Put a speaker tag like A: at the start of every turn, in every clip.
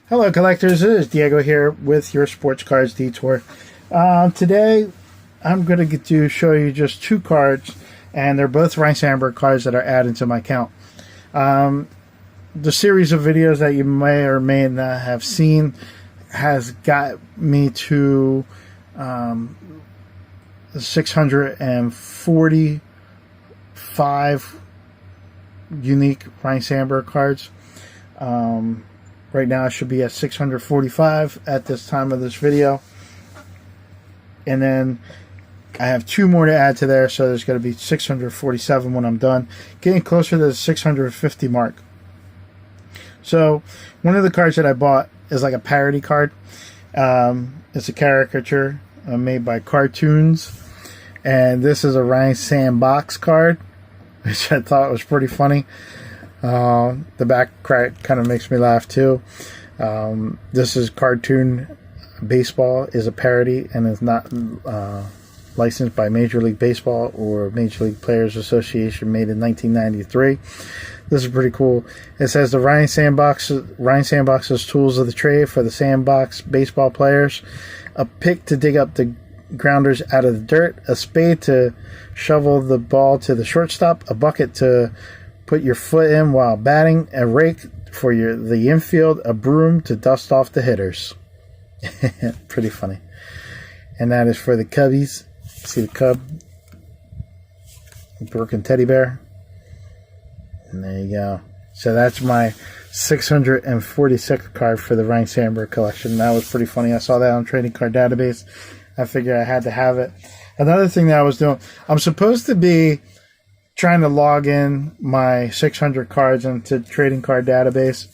A: Hello collectors, it is Diego here with your Sports Cards Detour. Today I'm going to show you just two cards, and they're both Ryno cards that are added to my account. The series of videos that you may or may not have seen has got me to 645 unique Ryno cards. Right now I should be at 645 at this time of this video. And then I have two more to add to there, so there's going to be 647 when I'm done. Getting closer to the 650 mark. So one of the cards that I bought is like a parody card. It's a caricature made by Cartoons. And this is a Ryno box card, which I thought was pretty funny. The back kind of makes me laugh too. This is Cartoon Baseball, is a parody and is not licensed by Major League Baseball or Major League Players Association, made in 1993. This is pretty cool. It says the Ryno Sandbox's tools of the trade for the sandbox baseball players: a pick to dig up the grounders out of the dirt, a spade to shovel the ball to the shortstop, a bucket to put your foot in while batting, a rake for the infield, a broom to dust off the hitters. Pretty funny. And that is for the Cubbies. See the Cub? Broken teddy bear. And there you go. So that's my 646th card for the Ryno collection. That was pretty funny. I saw that on Trading Card Database. I figured I had to have it. Another thing that I was doing, I'm supposed to be trying to log in my 600 cards into Trading Card Database,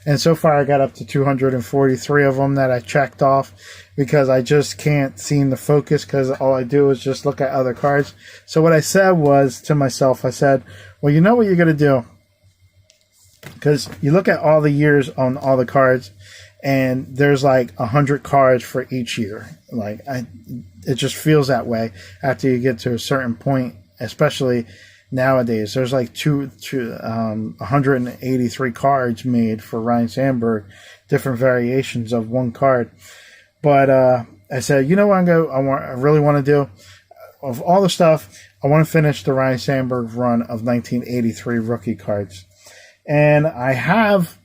A: and so far I got up to 243 of them that I checked off, because I just can't seem to focus, because all I do is just look at other cards. So what I said was to myself, I said, well, you know what you're going to do, because you look at all the years on all the cards, and there's like 100 cards for each year. It just feels that way after you get to a certain point, especially nowadays. There's like 183 cards made for Ryno, different variations of one card. But I said, you know what I really want to do? Of all the stuff, I want to finish the Ryno run of 1983 rookie cards. And I have,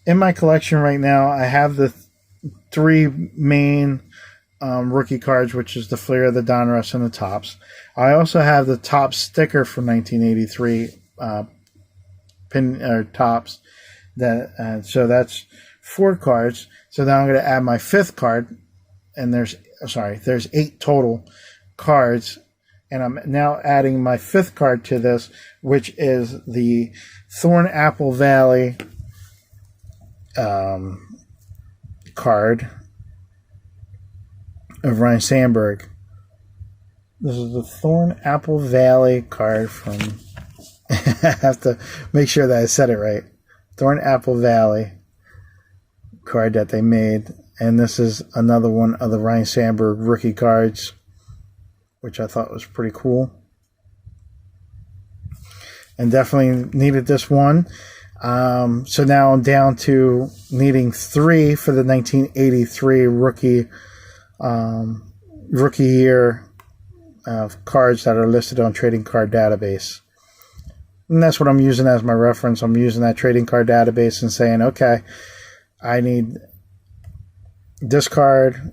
A: in my collection right now, I have the three main rookie cards, which is the Fleer, the Donruss, and the Topps. I also have the Topps sticker from 1983 Topps. So that's 4 cards. So now I'm going to add my 5th card, and there's 8 total cards, and I'm now adding my 5th card to this, which is the Thorn-Apple Valley card of Ryno. This is the Thorn-Apple Valley card from I have to make sure that I said it right. Thorn-Apple Valley card that they made. And this is another one of the Ryno rookie cards, which I thought was pretty cool. And definitely needed this one. So now I'm down to needing 3 for the 1983 rookie year cards that are listed on Trading Card Database. And that's what I'm using as my reference. I'm using that Trading Card Database and saying, okay, I need this card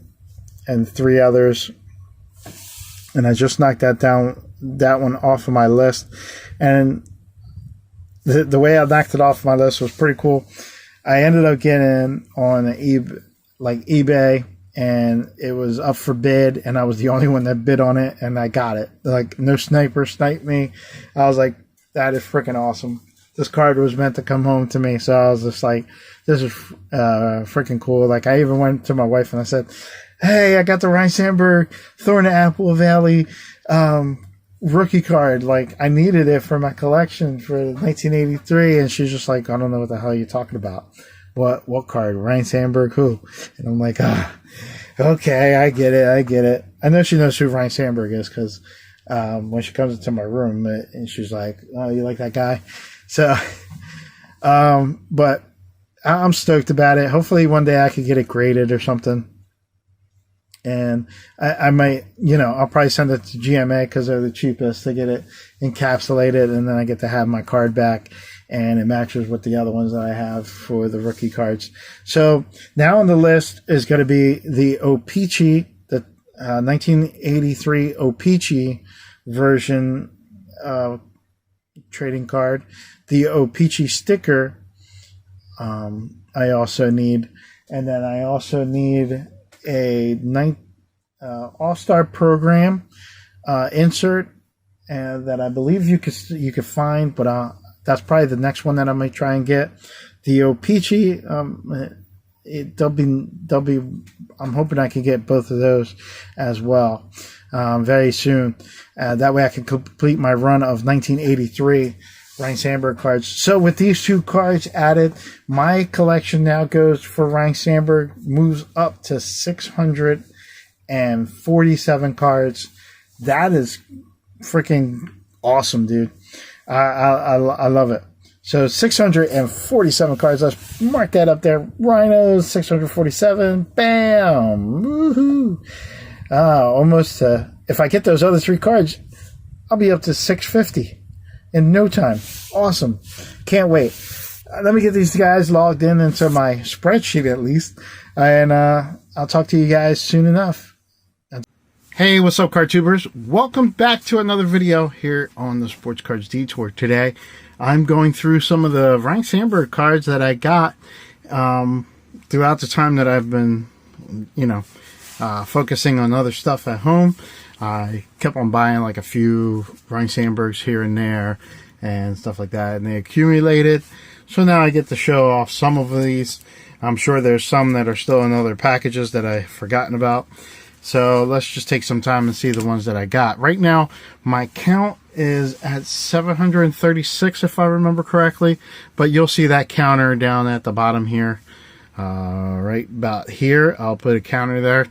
A: and 3 others. And I just knocked that one off of my list. And the way I knocked it off my list was pretty cool. I ended up getting on eBay, and it was up for bid, and I was the only one that bid on it, and I got it. Like, no sniper sniped me. I was like, that is freaking awesome. This card was meant to come home to me, so I was just like, this is freaking cool. Like, I even went to my wife and I said, hey, I got the Ryno Thorn-Apple Valley rookie card. Like, I needed it for my collection for 1983, and she's just like, I don't know what the hell you're talking about. What card? Ryno who? And I'm like, okay, I get it. I know she knows who Ryno is, because when she comes into my room, and she's like, oh, you like that guy? So, but I'm stoked about it. Hopefully one day I could get it graded or something. And I might, I'll probably send it to GMA because they're the cheapest to get it encapsulated, and then I get to have my card back, and it matches with the other ones that I have for the rookie cards. So now on the list is going to be the O-Pee-Chee, the 1983 O-Pee-Chee version trading card. The O-Pee-Chee sticker I also need, and then I also need a All-Star Program insert that I believe you could find, but that's probably the next one that I might try and get. The O-Pee-Chee, they'll be. I'm hoping I can get both of those as well very soon. That way I can complete my run of 1983 Ryno Sandberg cards. So with these two cards added, my collection now goes for Ryno Sandberg, moves up to 647 cards. That is freaking awesome, dude. I love it. So 647 cards. Let's mark that up there. Ryno 647. Bam. Woohoo. Almost. If I get those other three cards, I'll be up to 650 in no time. Awesome. Can't wait. Let me get these guys logged in into my spreadsheet at least, and I'll talk to you guys soon enough. Hey, what's up, card tubers? Welcome back to another video here on the Sports Cards Detour. Today, I'm going through some of the Ryno Sandberg cards that I got throughout the time that I've been, focusing on other stuff at home. I kept on buying like a few Ryno Sandbergs here and there and stuff like that, and they accumulated. So now I get to show off some of these. I'm sure there's some that are still in other packages that I've forgotten about. So let's just take some time and see the ones that I got. Right now, my count is at 736, if I remember correctly. But you'll see that counter down at the bottom here. Right about here. I'll put a counter there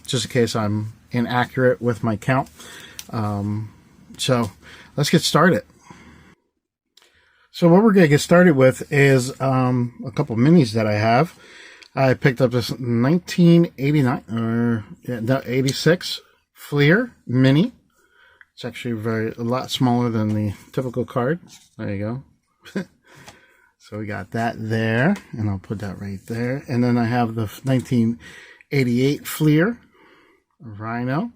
A: just in case I'm inaccurate with my count. So let's get started. So what we're going to get started with is a couple minis that I have. I picked up this 86 Fleer Mini. It's actually a lot smaller than the typical card. There you go. So we got that there, and I'll put that right there. And then I have the 1988 Fleer Ryno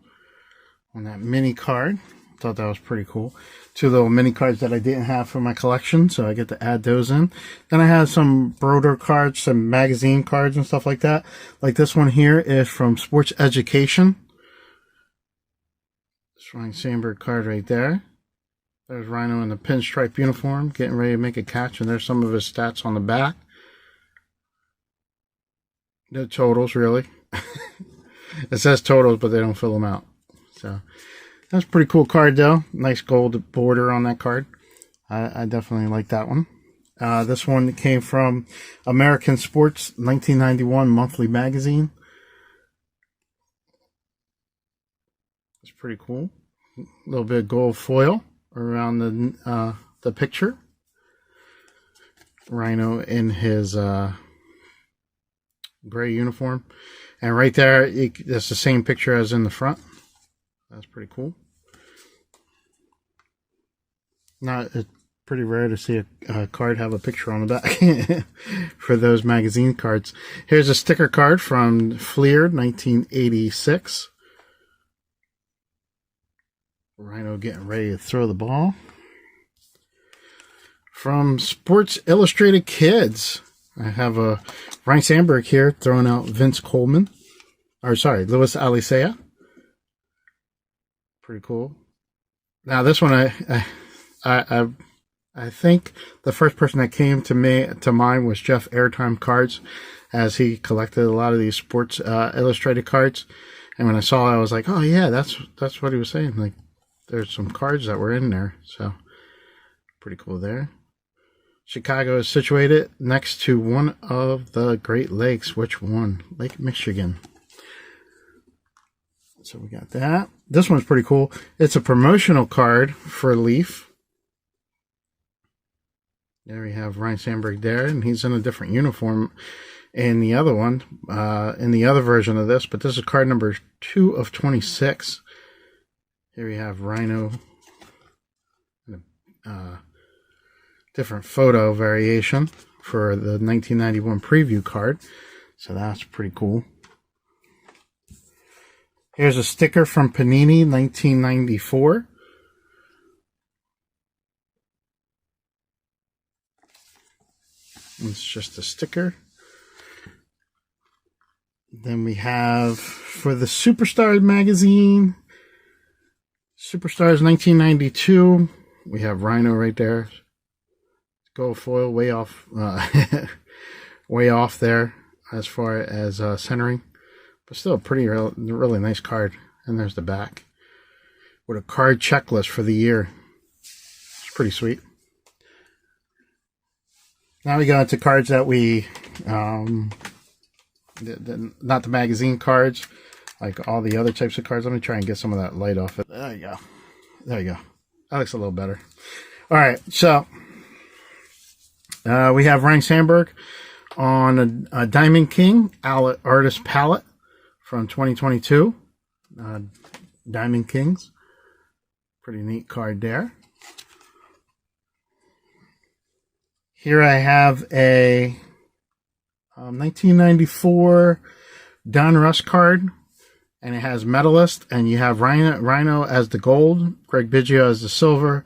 A: on that mini card. Thought that was pretty cool. Two little mini cards that I didn't have for my collection, so I get to add those in. Then I have some Broder cards, some magazine cards and stuff like that. Like this one here is from Sports Education. This Ryno Sandberg card right there. There's Ryno in the pinstripe uniform, getting ready to make a catch, and there's some of his stats on the back. No totals, really. It says totals, but they don't fill them out. So that's a pretty cool card, though. Nice gold border on that card. I definitely like that one. This one came from American Sports 1991 Monthly Magazine. It's pretty cool. A little bit of gold foil around the picture. Ryno in his gray uniform. And right there, that's the same picture as in the front. That's pretty cool. Now, it's pretty rare to see a card have a picture on the back for those magazine cards. Here's a sticker card from Fleer 1986. Ryno getting ready to throw the ball. From Sports Illustrated Kids, I have a Ryno Sandberg here throwing out Vince Coleman. Louis Alicea. Pretty cool. Now this one, I think the first person that came to mind was Jeff Airtime Cards, as he collected a lot of these Sports Illustrated cards. And when I saw it, I was like, oh yeah, that's what he was saying. Like, there's some cards that were in there, so pretty cool there. Chicago is situated next to one of the Great Lakes. Which one? Lake Michigan. So we got that. This one's pretty cool. It's a promotional card for Leaf. There we have Ryno Sandberg there, and he's in a different uniform in the other one, in the other version of this, but this is card number 2 of 26. Here we have Ryno, different photo variation for the 1991 preview card, so that's pretty cool. Here's a sticker from Panini, 1994. It's just a sticker. Then we have, for the Superstars magazine, Superstars 1992, we have Ryno right there. Gold foil way off, way off there as far as centering. But still a pretty, really nice card. And there's the back with a card checklist for the year. It's pretty sweet. Now we go into cards that we, not the magazine cards, like all the other types of cards. Let me try and get some of that light off it. There you go. There you go. That looks a little better. All right, so we have Ryno Sandberg on a Diamond King Artist Palette from 2022. Diamond Kings. Pretty neat card there. Here I have a 1994 Don Russ card, and it has Medalist, and you have Ryno as the gold, Greg Biggio as the silver,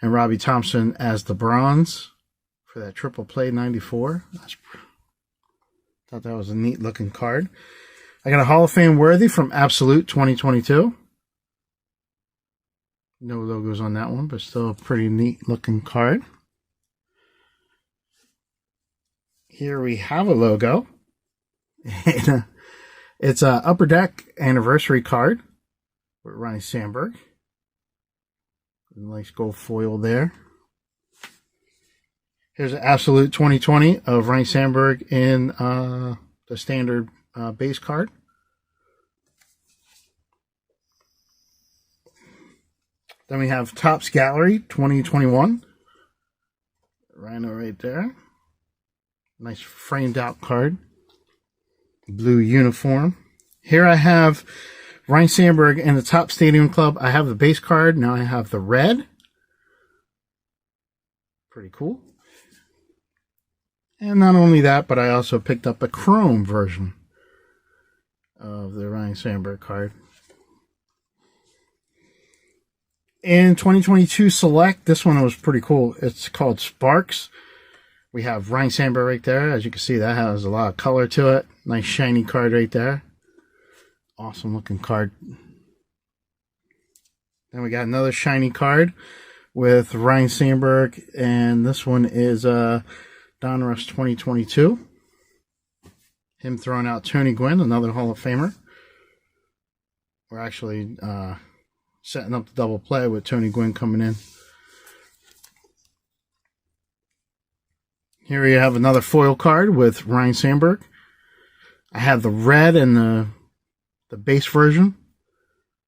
A: and Robbie Thompson as the bronze for that triple play 94. Thought that was a neat looking card. I got a Hall of Fame worthy from Absolute 2022. No logos on that one, but still a pretty neat looking card. Here we have a logo. It's a Upper Deck anniversary card with Ryno Sandberg. Nice gold foil there. Here's an Absolute 2020 of Ryno Sandberg in the standard base card. Then we have Topps Gallery 2021. Ryno right there. Nice framed out card. Blue uniform. Here I have Ryno Sandberg in the Topps Stadium Club. I have the base card. Now I have the red. Pretty cool. And not only that, but I also picked up a chrome version of the Ryno Sandberg card. In 2022 Select, this one was pretty cool. It's called Sparks. We have Ryno Sandberg right there. As you can see, that has a lot of color to it. Nice shiny card right there. Awesome looking card. Then we got another shiny card with Ryno Sandberg, and this one is Don Russ 2022. Him throwing out Tony Gwynn, another Hall of Famer. We're actually setting up the double play with Tony Gwynn coming in. Here we have another foil card with Ryno Sandberg. I have the red and the base version.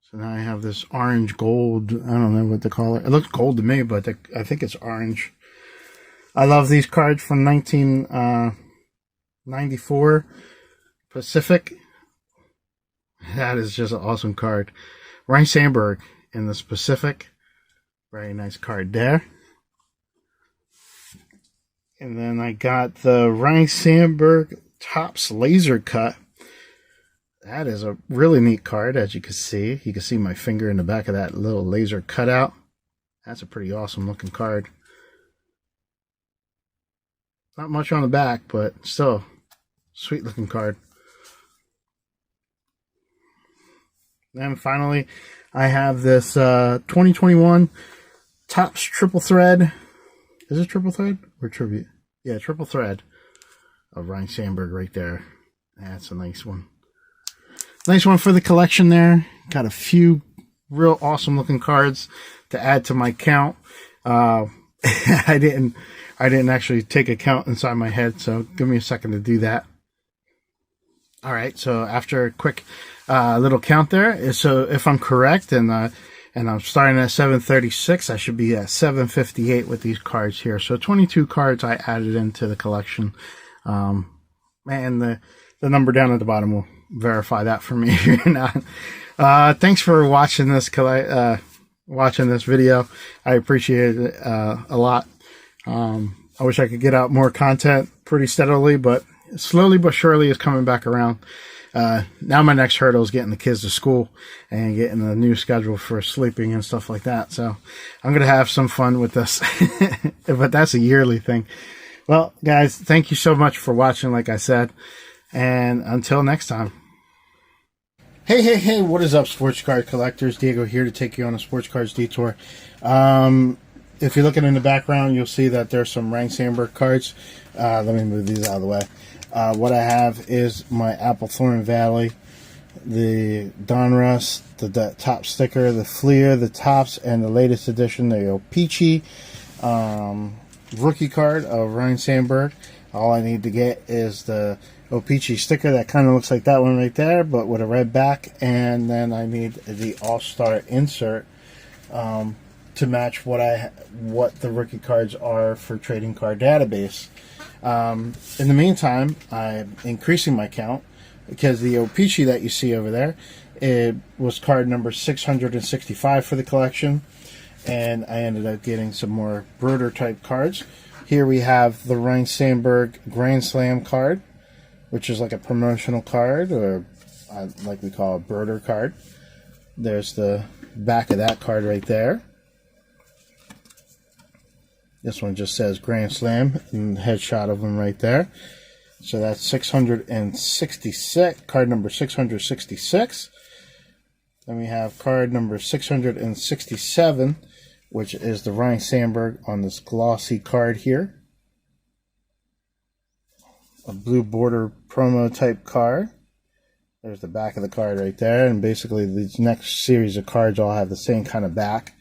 A: So now I have this orange gold. I don't know what to call it. It looks gold to me, but I think it's orange. I love these cards from 1994 Pacific. That is just an awesome card. Ryno Sandberg in the Pacific. Very nice card there. And then I got the Ryno Sandberg Topps Laser Cut. That is a really neat card, as you can see. You can see my finger in the back of that little laser cutout. That's a pretty awesome looking card. Not much on the back, but still sweet looking card. Then finally, I have this 2021 Topps Triple Thread. Is it Triple Thread or Tribute? Yeah, Triple Thread of Ryno Sandberg right there. That's a nice one. Nice one for the collection there. Got a few real awesome looking cards to add to my count. I didn't actually take a count inside my head, so give me a second to do that. All right, so after a quick little count there, so if I'm correct, and And I'm starting at 736. I should be at 758 with these cards here. So 22 cards I added into the collection. Man, the number down at the bottom will verify that for me. Thanks for watching this video. I appreciate it a lot. I wish I could get out more content pretty steadily, but slowly but surely it's coming back around. Now my next hurdle is getting the kids to school and getting a new schedule for sleeping and stuff like that. So I'm going to have some fun with this, but that's a yearly thing. Well, guys, thank you so much for watching, like I said, and until next time. Hey, what is up, sports card collectors? Diego here to take you on a sports cards detour. If you're looking in the background, you'll see that there's some Ryno Sandberg cards. Let me move these out of the way. What I have is my Applethorn Valley, the Donruss, the top sticker, the Fleer, the Tops, and the latest edition, the O-Pee-Chee rookie card of Ryno Sandberg. All I need to get is the O-Pee-Chee sticker that kind of looks like that one right there, but with a red back, and then I need the All-Star insert to match what the rookie cards are for Trading Card Database. In the meantime, I'm increasing my count because the O-Pee-Chee that you see over there, it was card number 665 for the collection, and I ended up getting some more Broder type cards. Here we have the Ryno Sandberg Grand Slam card, which is like a promotional card, or like we call a Broder card. There's the back of that card right there. This one just says Grand Slam, and headshot of him right there. So that's 666, card number 666. Then we have card number 667, which is the Ryno Sandberg on this glossy card here. A blue border promo type card. There's the back of the card right there, and basically these next series of cards all have the same kind of back.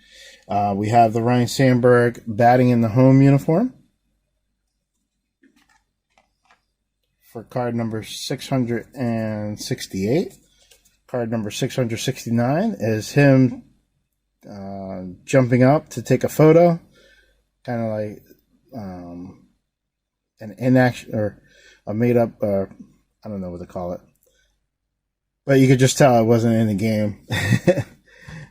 A: We have the Ryno Sandberg batting in the home uniform for card number 668. Card number 669 is him jumping up to take a photo, kind of like an inaction or a made up, I don't know what to call it, but you could just tell it wasn't in the game. It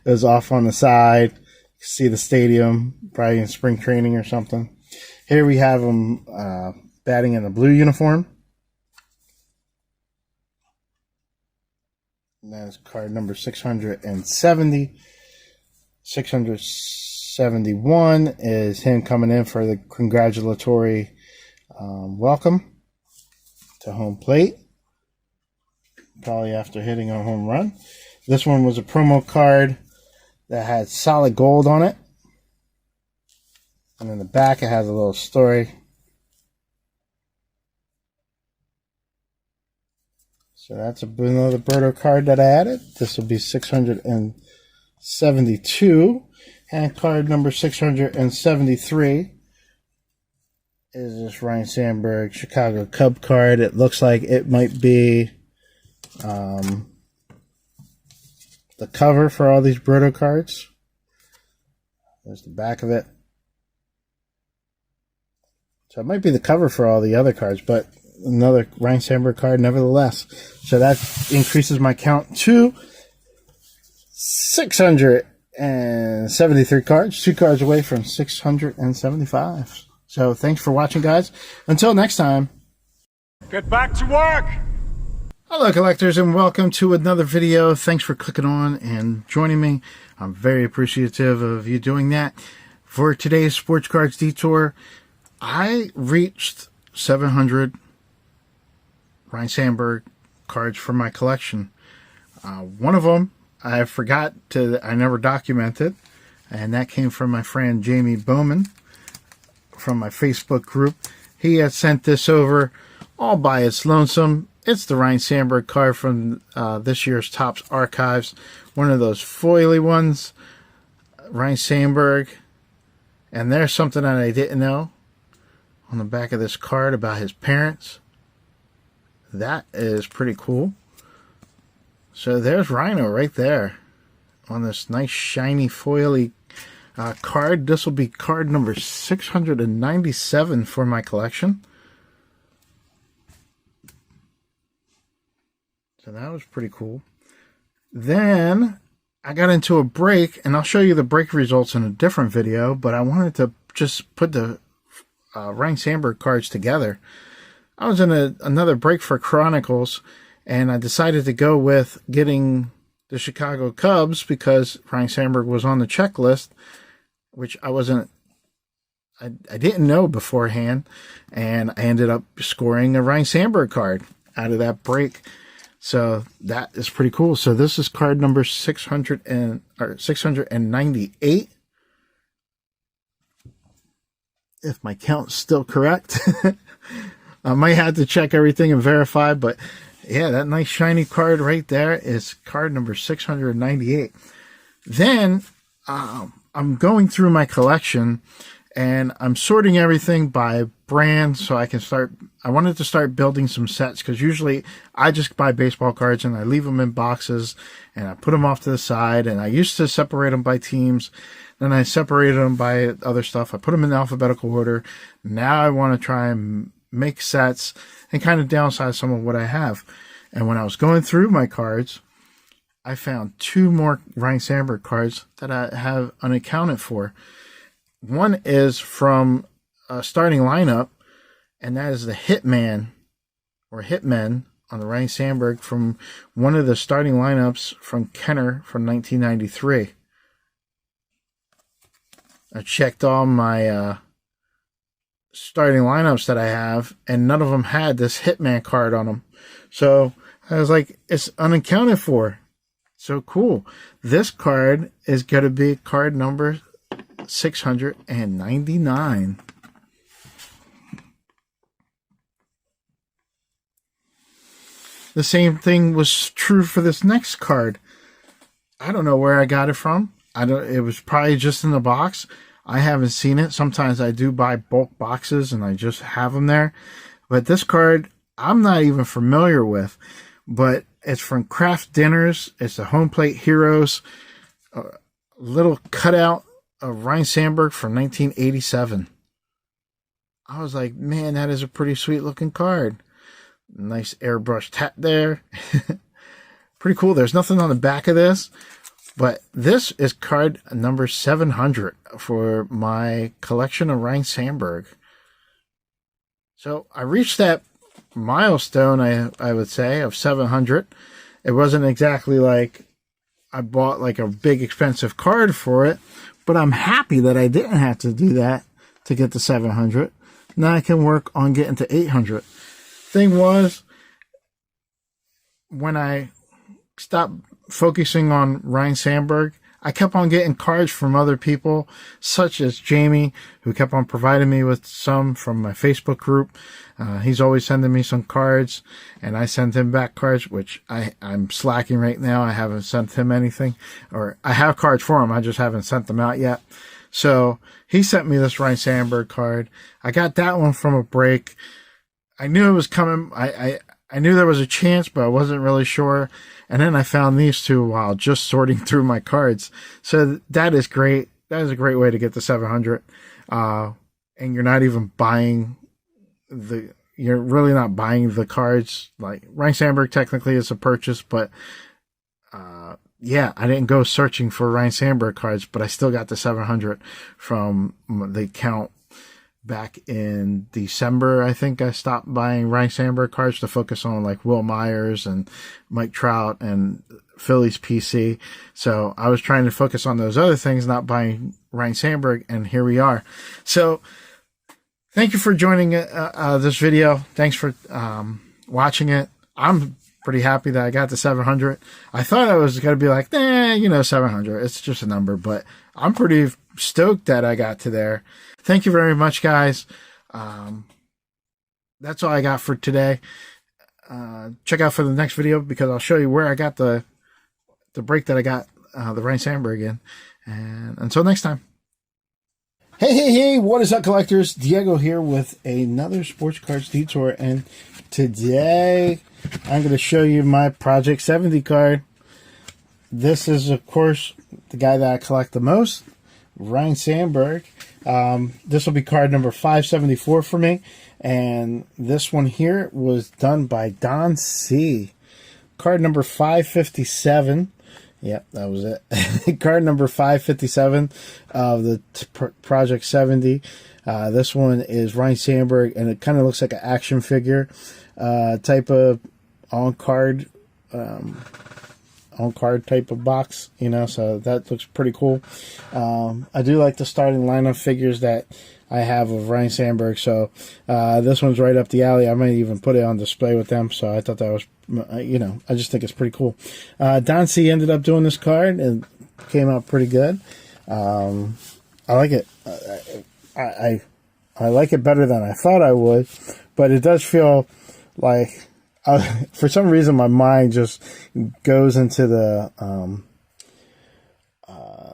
A: was off on the side. See the stadium, probably in spring training or something. Here we have him batting in a blue uniform. And that's card number 670. 671 is him coming in for the congratulatory welcome to home plate. Probably after hitting a home run. This one was a promo card that had solid gold on it, and in the back it has a little story. So that's another Broder card that I added. This will be 672, and card number 673 is this Ryno Sandberg Chicago Cub card. It looks like it might be the cover for all these Broder cards. There's the back of it. So it might be the cover for all the other cards, but another Ryno Sandberg card nevertheless. So that increases my count to 673 cards. 2 cards away from 675. So thanks for watching, guys. Until next time.
B: Get back to work!
A: Hello collectors, and welcome to another video. Thanks for clicking on and joining me. I'm very appreciative of you doing that. For today's Sports Cards Detour, I reached 700 Ryno Sandberg cards for my collection. One of them I never documented, and that came from my friend Jamie Bowman from my Facebook group. He had sent this over all by its lonesome. It's the Ryno Sandberg card from this year's Topps Archives. One of those foily ones. Ryno Sandberg. And there's something that I didn't know on the back of this card about his parents. That is pretty cool. So there's Ryno right there. on this nice shiny foily card. This will be card number 697 for my collection. So that was pretty cool. Then I got into a break, and I'll show you the break results in a different video, but I wanted to just put the Ryno Sandberg cards together. I was in another break for Chronicles, and I decided to go with getting the Chicago Cubs because Ryno Sandberg was on the checklist, which I didn't know beforehand, and I ended up scoring a Ryno Sandberg card out of that break. So that is pretty cool. So this is card number 698. If my count's still correct. I might have to check everything and verify, but yeah, that nice shiny card right there is card number 698. Then I'm going through my collection and I'm sorting everything by brand so I can start. I wanted to start building some sets because usually I just buy baseball cards and I leave them in boxes and I put them off to the side, and I used to separate them by teams. Then I separated them by other stuff. I put them in alphabetical order. Now I want to try and make sets and kind of downsize some of what I have. And when I was going through my cards, I found 2 more Ryno Sandberg cards that I have unaccounted for. One is from a starting lineup, and that is the Hitman or Hitmen on the Ryno Sandberg from one of the starting lineups from Kenner from 1993. I checked all my starting lineups that I have, and none of them had this Hitman card on them. So I was like, it's unaccounted for. So cool. This card is going to be card number 699. The same thing was true for this next card. I don't know where I got it from. It was probably just in the box. I haven't seen it. Sometimes I do buy bulk boxes and I just have them there. But this card, I'm not even familiar with. But it's from Kraft Dinners. It's the Home Plate Heroes. A little cutout of Ryno Sandberg from 1987. I was like, man, that is a pretty sweet looking card. Nice airbrushed hat there. Pretty cool. There's nothing on the back of this. But this is card number 700 for my collection of Ryno Sandberg. So I reached that milestone, I would say, of 700. It wasn't exactly like I bought like a big expensive card for it, but I'm happy that I didn't have to do that to get to 700. Now I can work on getting to 800. Thing was, when I stopped focusing on Ryno Sandberg, I kept on getting cards from other people, such as Jamie, who kept on providing me with some from my Facebook group. He's always sending me some cards, and I send him back cards, which I'm slacking right now. I haven't sent him anything, or I have cards for him. I just haven't sent them out yet. So he sent me this Ryno Sandberg card. I got that one from a break. I knew it was coming. I knew there was a chance, but I wasn't really sure. And then I found these 2 while just sorting through my cards. So that is great. That is a great way to get to 700. And you're not even buying you're really not buying the cards. Like Ryno Sandberg technically is a purchase, but yeah, I didn't go searching for Ryno Sandberg cards, but I still got the 700 from the account. Back in December, I think I stopped buying Ryno Sandberg cards to focus on like Will Myers and Mike Trout and Phillies PC. So I was trying to focus on those other things, not buying Ryno Sandberg, and here we are. So thank you for joining this video. Thanks for watching it. I'm pretty happy that I got to 700. I thought I was going to be like, 700. It's just a number, but I'm pretty stoked that I got to there. Thank you very much, guys. That's all I got for today. Check out for the next video because I'll show you where I got the break that I got the Ryno Sandberg in. And until next time. Hey, what is up, collectors? Diego here with another Sports Cards Detour. And today I'm going to show you my Project 70 card. this is, of course, the guy that I collect the most, Ryno Sandberg. This will be card number 574 for me. And this one here was done by Don C. Card number 557. Yep, that was it. Card number 557 of the Project 70. This one is Ryno Sandberg, and it kind of looks like an action figure type of on-card type of box, you know, so that looks pretty cool. I do like the starting lineup figures that I have of Ryno Sandberg, so this one's right up the alley. I might even put it on display with them, so I thought that was, you know, I just think it's pretty cool. Don C ended up doing this card and came out pretty good. I like it. I like it better than I thought I would, but it does feel like, for some reason, my mind just goes into the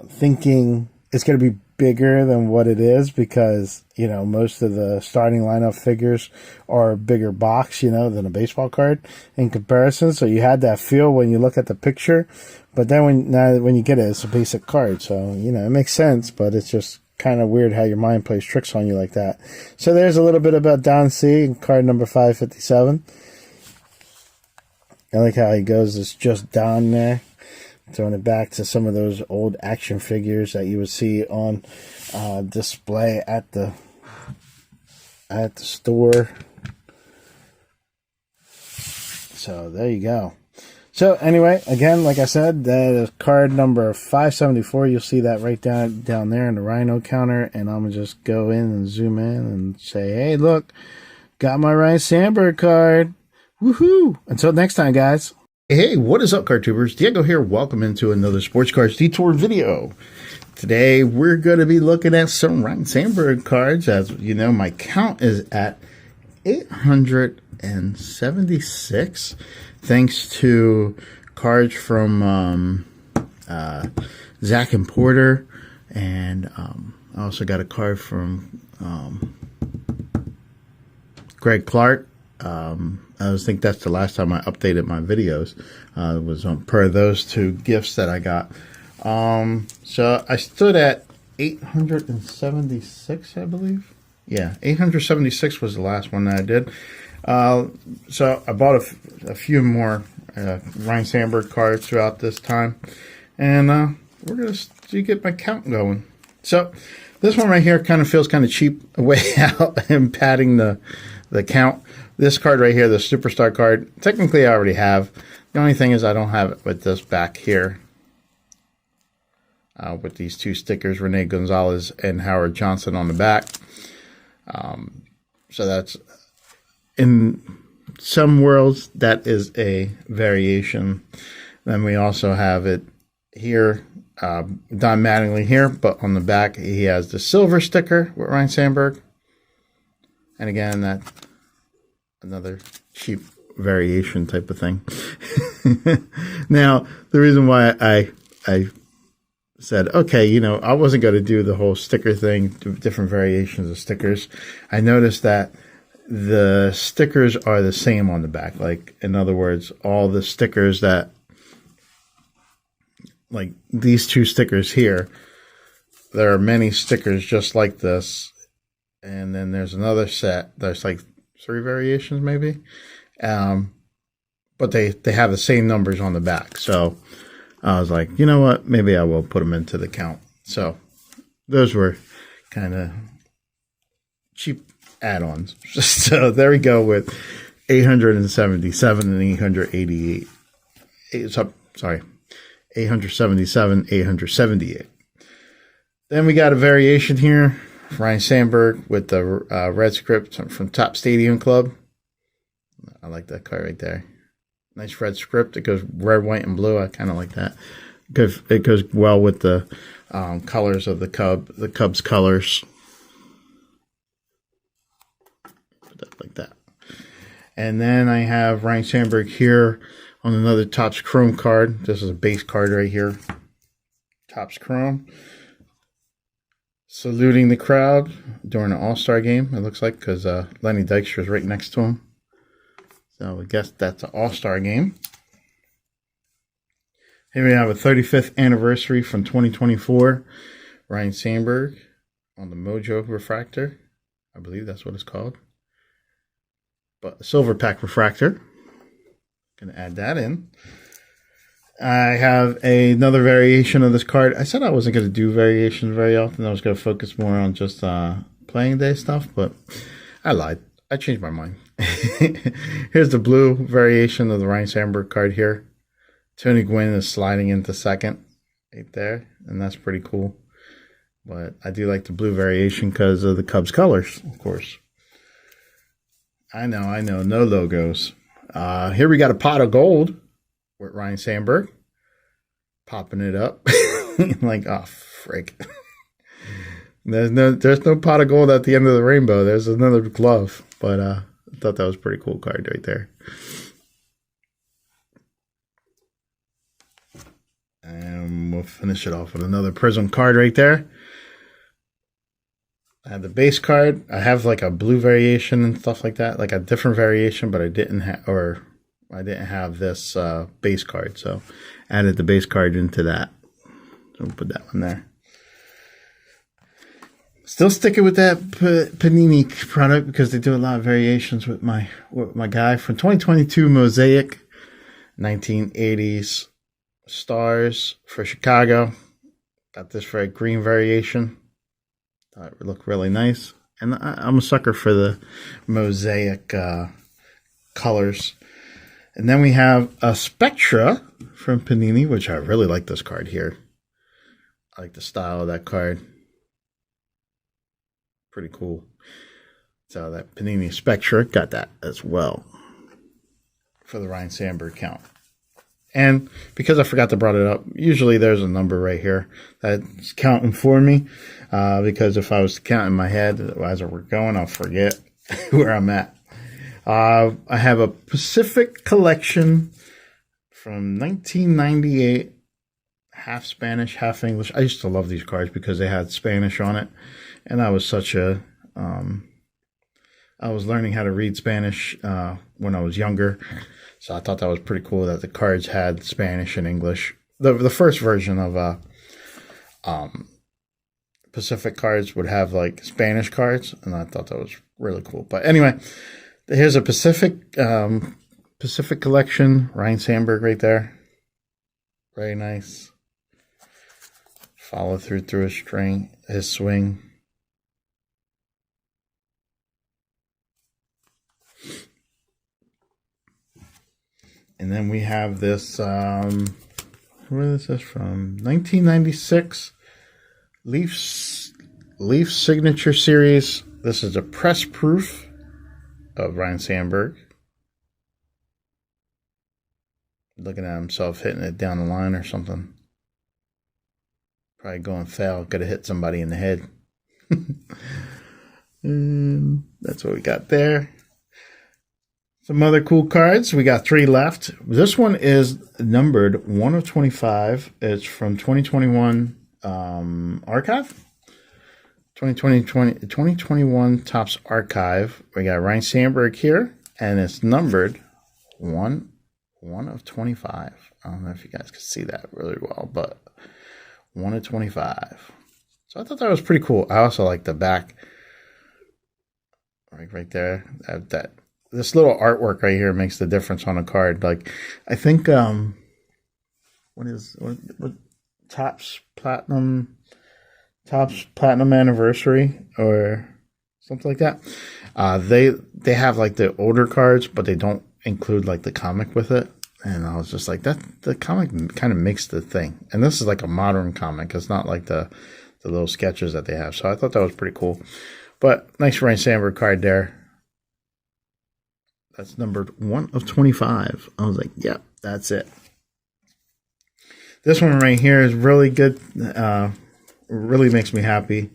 A: thinking it's going to be bigger than what it is, because, you know, most of the starting lineup figures are a bigger box, you know, than a baseball card in comparison. So you had that feel when you look at the picture, but then when you get it, it's a basic card. So, you know, it makes sense, but it's just kind of weird how your mind plays tricks on you like that. So there's a little bit about Don C in card number 557. I like how he goes, it's just Don there. Throwing it back to some of those old action figures that you would see on display at the store. So there you go. So anyway, again, like I said, that is card number 574. You'll see that right down there in the Ryno counter. And I'm going to just go in and zoom in and say, hey, look, got my Ryno Sandberg card. Woohoo! Until next time, guys.
C: Hey, what is up, card tubers? Diego here. Welcome into another Sports Cards Detour video. Today, we're going to be looking at some Ryno Sandberg cards. As you know, my count is at 876, thanks to cards from Zach and Porter, and I also got a card from Greg Clark. I think that's the last time I updated my videos. It was per those two gifts that I got. So I stood at 876, I believe. Yeah, 876 was the last one that I did. So I bought a few more Ryno Sandberg cards throughout this time. And we're going to get my count going. So this one right here kind of feels kind of cheap way out and padding the count. This card right here, the Superstar card, technically I already have. The only thing is I don't have it with this back here. With these two stickers, Rene Gonzalez and Howard Johnson on the back. So that's, in some worlds, that is a variation. Then we also have it here, Don Mattingly here, but on the back he has the silver sticker with Ryno Sandberg. And again, that another cheap variation type of thing. Now, the reason why I said, okay, you know, I wasn't going to do the whole sticker thing, different variations of stickers. I noticed that the stickers are the same on the back. Like, in other words, all the stickers that, like these two stickers here, there are many stickers just like this. And then there's another set. There's like 3 variations maybe. But they have the same numbers on the back. So I was like, you know what? Maybe I will put them into the count. So those were kind of cheap add-ons. So there we go with 877 and 888. 877, 878. Then we got a variation here. Ryno Sandberg with the red script from Top Stadium Club. I like that card right there. Nice red script. It goes red, white, and blue. I kind of like that. It goes well with the colors of the Cubs colors. Put that like that. And then I have Ryno Sandberg here on another Topps Chrome card. This is a base card right here. Topps Chrome. Saluting the crowd during an All-Star game, it looks like, because Lenny Dykstra is right next to him. So I guess that's an All-Star game. Here we have a 35th anniversary from 2024. Ryno Sandberg on the Mojo refractor. I believe that's what it's called. But silver pack refractor. Gonna add that in. I have another variation of this card. I said I wasn't going to do variations very often. I was going to focus more on just playing day stuff, but I lied. I changed my mind. Here's the blue variation of the Ryno Sandberg card here. Tony Gwynn is sliding into second right there, and that's pretty cool. But I do like the blue variation because of the Cubs colors, of course. I know, no logos. Here we got a pot of gold with Ryno Sandberg. Popping it up. Like, oh, frick. There's no pot of gold at the end of the rainbow. There's another glove. But I thought that was a pretty cool card right there. And we'll finish it off with another Prism card right there. I have the base card. I have like a blue variation and stuff like that, like a different variation, but I didn't have this base card, so added the base card into that. So we'll put that one there. Still sticking with that Panini product because they do a lot of variations with my guy from 2022 Mosaic 1980s Stars for Chicago. Got this for a green variation. Thought it would look really nice. And I'm a sucker for the Mosaic colors. And then we have a Spectra from Panini, which I really like this card here. I like the style of that card. Pretty cool. So that Panini Spectra, got that as well for the Ryno Sandberg count. And because I forgot to brought it up, usually there's a number right here that's counting for me. Because if I was to count in my head as we're going, I'll forget where I'm at. I have a Pacific collection from 1998, half Spanish, half English. I used to love these cards because they had Spanish on it. And I was such a, I was learning how to read Spanish when I was younger. So I thought that was pretty cool that the cards had Spanish and English. The first version of Pacific cards would have like Spanish cards, and I thought that was really cool. But anyway, here's a Pacific collection, Ryno Sandberg right there. Very nice. Follow through his swing. And then we have this, where is this from? 1996 Leaf Signature Series. This is a press proof of Ryno Sandberg. Looking at himself hitting it down the line or something. Probably going foul. Could have hit somebody in the head. And that's what we got there. Some other cool cards. We got 3 left. This one is numbered 1 of 25. It's from 2021 Archive. 2021 Topps Archive. We got Ryno Sandberg here, and it's numbered 1 of 25. I don't know if you guys can see that really well, but 1 of 25. So I thought that was pretty cool. I also like the back, right there. This little artwork right here makes the difference on a card. Like, I think, what Topps Platinum Anniversary or something like that. They have like the older cards, but they don't include like the comic with it. And I was just like, the comic kind of makes the thing. And this is like a modern comic. It's not like the little sketches that they have. So I thought that was pretty cool. But nice Ryno Sandberg card there. That's numbered 1 of 25. I was like, yeah, that's it. This one right here is really good. Really makes me happy.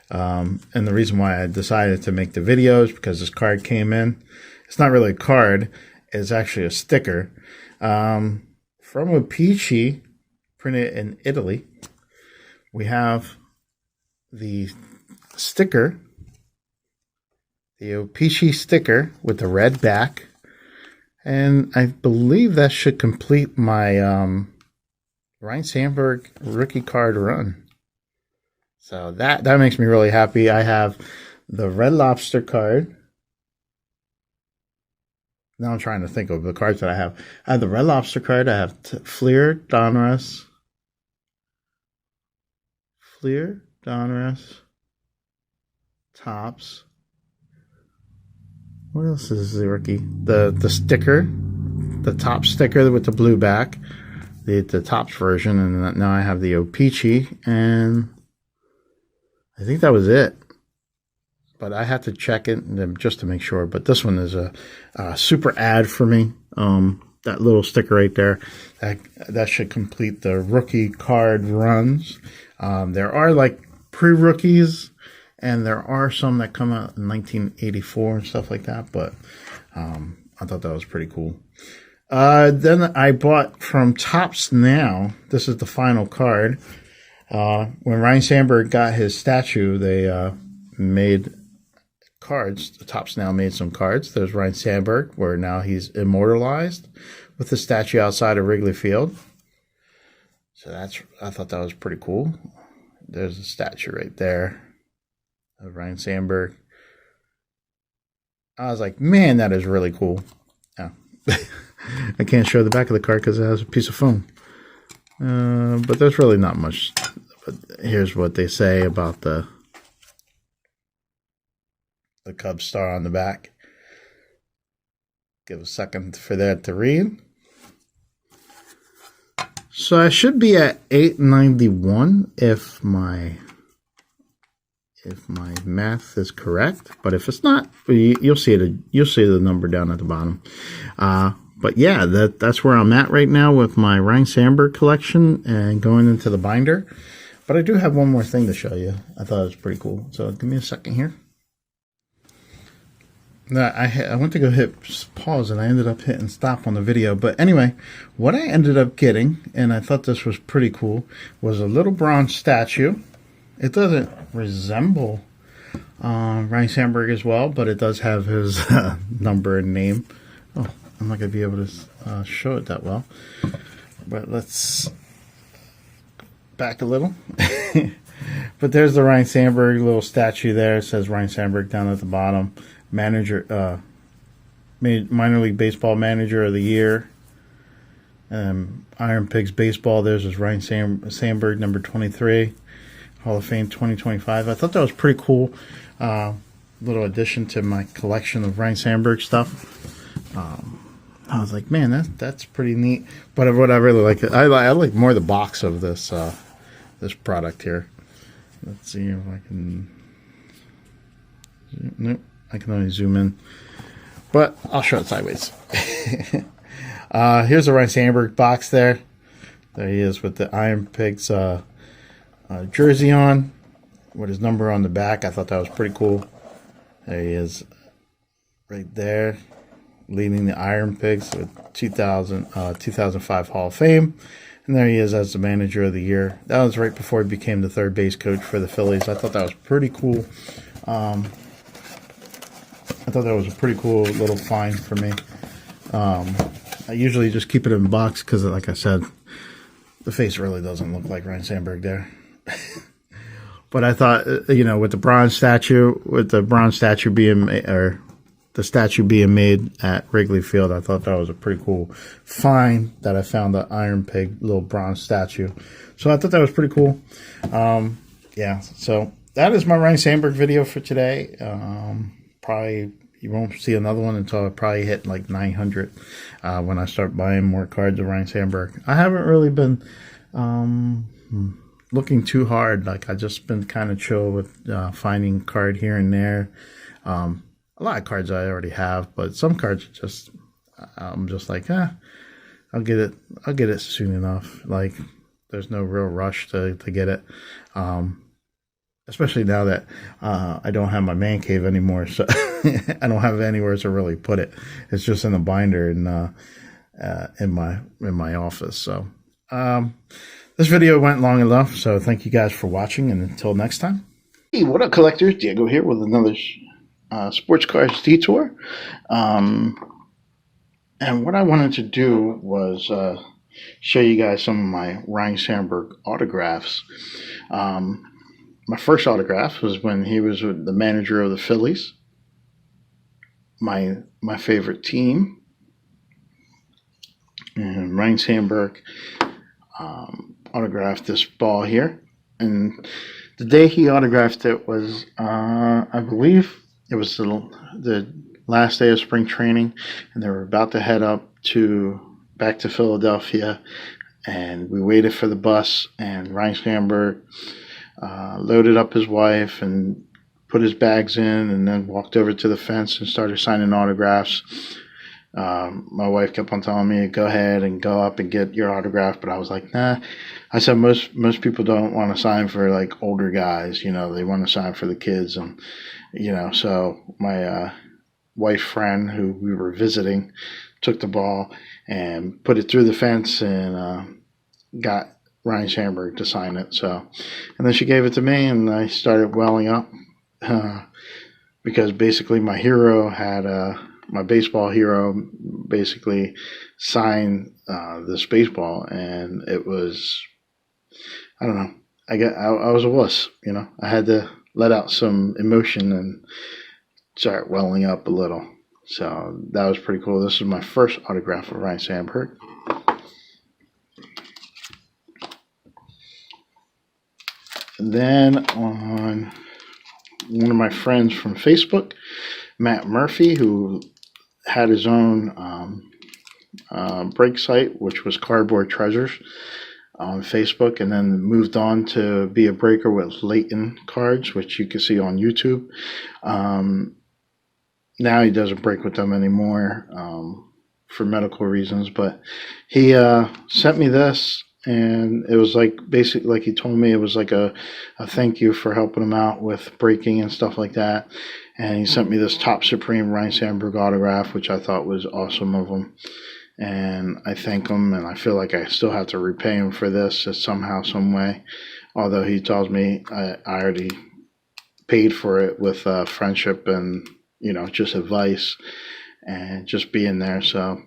C: And the reason why I decided to make the video is because this card came in. It's not really a card. It's actually a sticker. From a Peachy, printed in Italy. We have the sticker. The Opeachy sticker with the red back. And I believe that should complete my Ryne Sandberg rookie card run. So that makes me really happy. I have the Red Lobster card. Now I'm trying to think of the cards that I have. I have the Red Lobster card. I have Fleer, Donruss, Topps. What else is the rookie? The sticker, the top sticker with the blue back, the Topps version, and now I have the O-Pee-Chee, and I think that was it. But I had to check it just to make sure. But this one is a super ad for me. That little sticker right there, that should complete the rookie card runs. There are like pre-rookies, and there are some that come out in 1984 and stuff like that. But I thought that was pretty cool. Then I bought from Topps Now. This is the final card. When Ryne Sandberg got his statue, they made cards. The Topps Now made some cards. There's Ryne Sandberg, where now he's immortalized with the statue outside of Wrigley Field. So I thought that was pretty cool. There's a statue right there of Ryne Sandberg. I was like, man, that is really cool. Yeah. I can't show the back of the card because it has a piece of foam. But there's really not much. But here's what they say about the Cubs star on the back. Give a second for that to read. So I should be at 891 if my math is correct. But if it's not, you'll see it. You'll see the number down at the bottom. But yeah, that's where I'm at right now with my Ryne Sandberg collection and going into the binder. But I do have one more thing to show you. I thought it was pretty cool. So give me a second here. Now, I went to go hit pause and I ended up hitting stop on the video. But anyway, what I ended up getting, and I thought this was pretty cool, was a little bronze statue. It doesn't resemble Ryne Sandberg as well, but it does have his number and name. Oh, I'm not going to be able to show it that well. But let's back a little. But there's the Ryne Sandberg little statue there. It says Ryne Sandberg down at the bottom. Minor League Baseball Manager of the Year. Iron Pigs Baseball. There's his Ryne Sandberg number 23. Hall of Fame 2025. I thought that was pretty cool. Little addition to my collection of Ryne Sandberg stuff. I was like, man, that's pretty neat. But what I really like, I like more the box of this this product here. Let's see if I can. Nope. I can only zoom in, but I'll show it sideways. Here's the Ryne Sandberg box there. There he is with the Iron Pigs jersey on, with his number on the back. I thought that was pretty cool. There he is right there, leading the Iron Pigs with 2005 Hall of Fame. And there he is as the Manager of the Year. That was right before he became the third base coach for the Phillies. I thought that was pretty cool. I thought that was a pretty cool little find for me. I usually just keep it in a box because, like I said, the face really doesn't look like Ryne Sandberg there. But I thought, with the bronze statue, being the statue being made at Wrigley Field, I thought that was a pretty cool find that I found the Iron Pig little bronze statue. So I thought that was pretty cool. Yeah, so that is my Ryne Sandberg video for today. Probably you won't see another one until I probably hit like 900 when I start buying more cards of Ryne Sandberg. I haven't really been looking too hard. Like I just been kind of chill with finding card here and there. A lot of cards I already have, but some cards just I'm just like, I'll get it soon enough. Like there's no real rush to get it. Especially now that I don't have my man cave anymore, so I don't have anywhere to really put it. It's just in a binder and in my office. So this video went long enough. So thank you guys for watching, and until next time. Hey, what up, collectors? Diego here with another sports cards detour. And what I wanted to do was show you guys some of my Ryno Sandberg autographs. My first autograph was when he was the manager of the Phillies. My favorite team. And Ryno Sandberg autographed this ball here. And the day he autographed it was, I believe, it was the last day of spring training, and they were about to head back to Philadelphia, and we waited for the bus, and Ryno Sandberg loaded up his wife and put his bags in, and then walked over to the fence and started signing autographs. My wife kept on telling me, go ahead and go up and get your autograph, but I was like, nah. I said most people don't want to sign for like older guys, they want to sign for the kids, and so my wife friend who we were visiting took the ball and put it through the fence and got Ryno Sandberg to sign it. So, and then she gave it to me, and I started welling up because basically my hero had my baseball hero basically signed this baseball, and it was, I don't know, I was a wuss, I had to let out some emotion and start welling up a little. So that was pretty cool. This is my first autograph of Ryno Sandberg. And then on one of my friends from Facebook, Matt Murphy, who had his own break site, which was Cardboard Treasures on Facebook, and then moved on to be a breaker with Leighton cards, which you can see on YouTube. Now he doesn't break with them anymore for medical reasons, but he sent me this, and it was like basically, like he told me, it was like a thank you for helping him out with breaking and stuff like that. And he sent me this Top Supreme Ryno Sandberg autograph, which I thought was awesome of him. And I thank him, and I feel like I still have to repay him for this somehow, some way. Although he tells me I already paid for it with friendship and, just advice and just being there. So,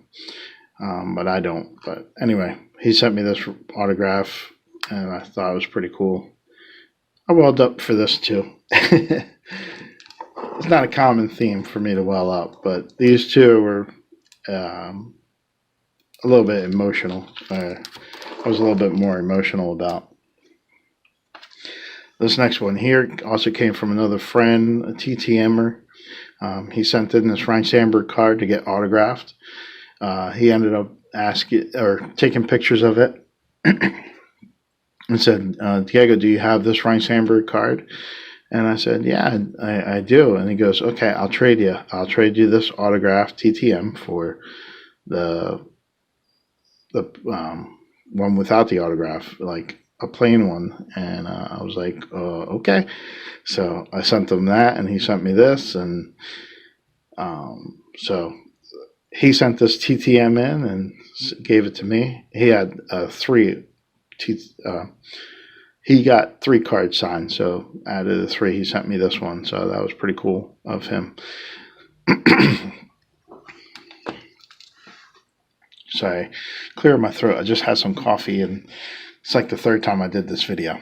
C: but I don't. But anyway, he sent me this autograph, and I thought it was pretty cool. I welled up for this too. It's not a common theme for me to well up, but these two were a little bit emotional. I was a little bit more emotional about. This next one here also came from another friend, a TTMer. He sent in this Ryno Sandberg card to get autographed. He ended up taking pictures of it and said, Diego, do you have this Ryno Sandberg card? And I said, yeah, I do. And he goes, okay, I'll trade you. I'll trade you this autograph TTM for the one without the autograph, like a plain one. And I was like, okay. So I sent him that, and he sent me this. And so he sent this TTM in and gave it to me. He had he got 3 cards signed, so out of the 3, he sent me this one, so that was pretty cool of him. Sorry, clear my throat. I just had some coffee, and it's like the 3rd time I did this video.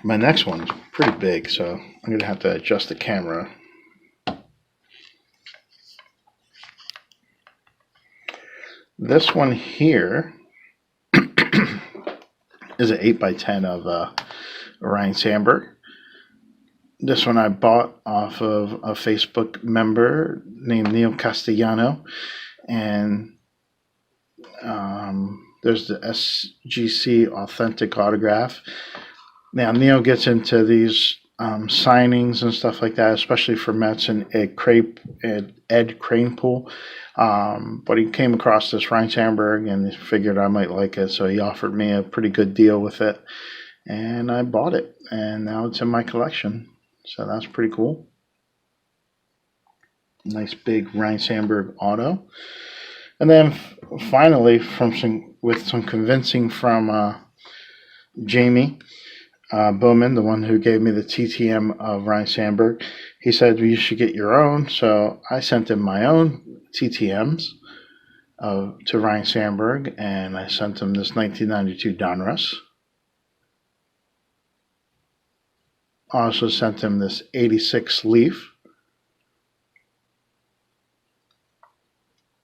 C: My next one's pretty big, so I'm going to have to adjust the camera. This one here is an 8x10 of Ryno Sandberg. This one I bought off of a Facebook member named Neil Castellano, and there's the SGC Authentic Autograph. Now, Neil gets into these signings and stuff like that, especially for Mets and Ed Kranepool. But he came across this Ryno Sandberg and figured I might like it, so he offered me a pretty good deal with it, and I bought it, and now it's in my collection. So that's pretty cool. Nice big Ryno Sandberg auto. And then finally, with some convincing from Jamie, Bowman, the one who gave me the TTM of Ryno Sandberg, he said, well, you should get your own. So I sent him my own TTMs to Ryno Sandberg, and I sent him this 1992 Donruss. Also sent him this 86 Leaf.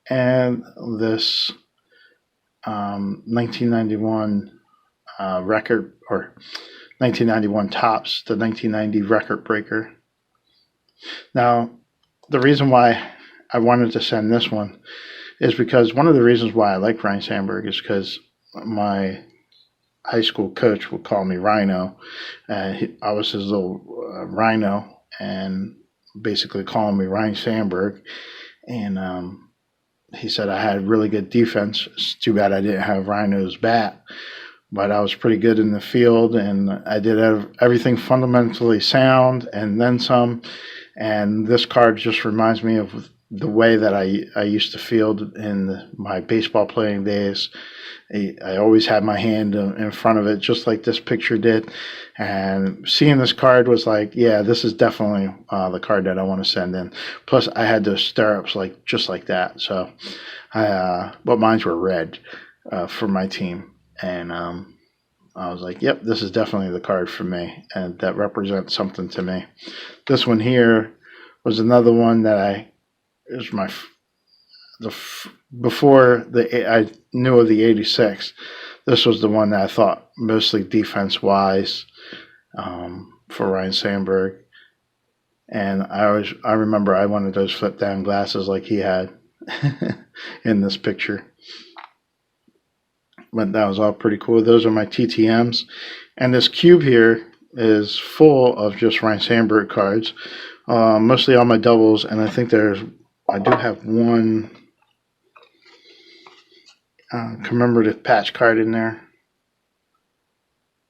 C: And this 1991 record, or 1991 Topps, the 1990 record breaker. Now, the reason why I wanted to send this one is because one of the reasons why I like Ryno Sandberg is because my high school coach would call me Ryno. I was his little Ryno, and basically calling me Ryno Sandberg. And he said I had really good defense. It's too bad I didn't have Ryno's bat, but I was pretty good in the field, and I did everything fundamentally sound and then some. And this card just reminds me of the way that I used to field in my baseball playing days. I always had my hand in front of it, just like this picture did. And seeing this card was like, yeah, this is definitely the card that I want to send in. Plus, I had those stirrups just like that. So, but mine were red for my team. And I was like, yep, this is definitely the card for me. And that represents something to me. This one here was another one that before I knew of the 86, this was the one that I thought mostly defense-wise for Ryno Sandberg. And I remember I wanted those flip-down glasses like he had in this picture. But that was all pretty cool. Those are my TTMs. And this cube here is full of just Ryno Sandberg cards, mostly all my doubles. And I think I do have one commemorative patch card in there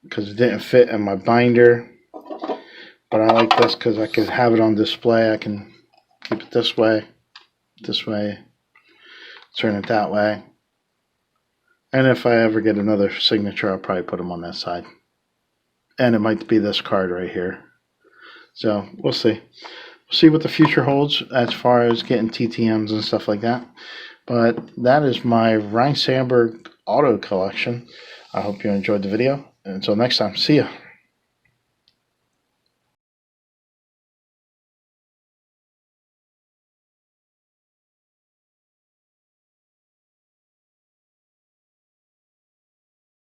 C: because it didn't fit in my binder. But I like this because I can have it on display. I can keep it this way, turn it that way. And if I ever get another signature, I'll probably put them on that side. And it might be this card right here. So we'll see. We'll see what the future holds as far as getting TTMs and stuff like that. But that is my Ryno Sandberg auto collection. I hope you enjoyed the video. And until next time, see ya.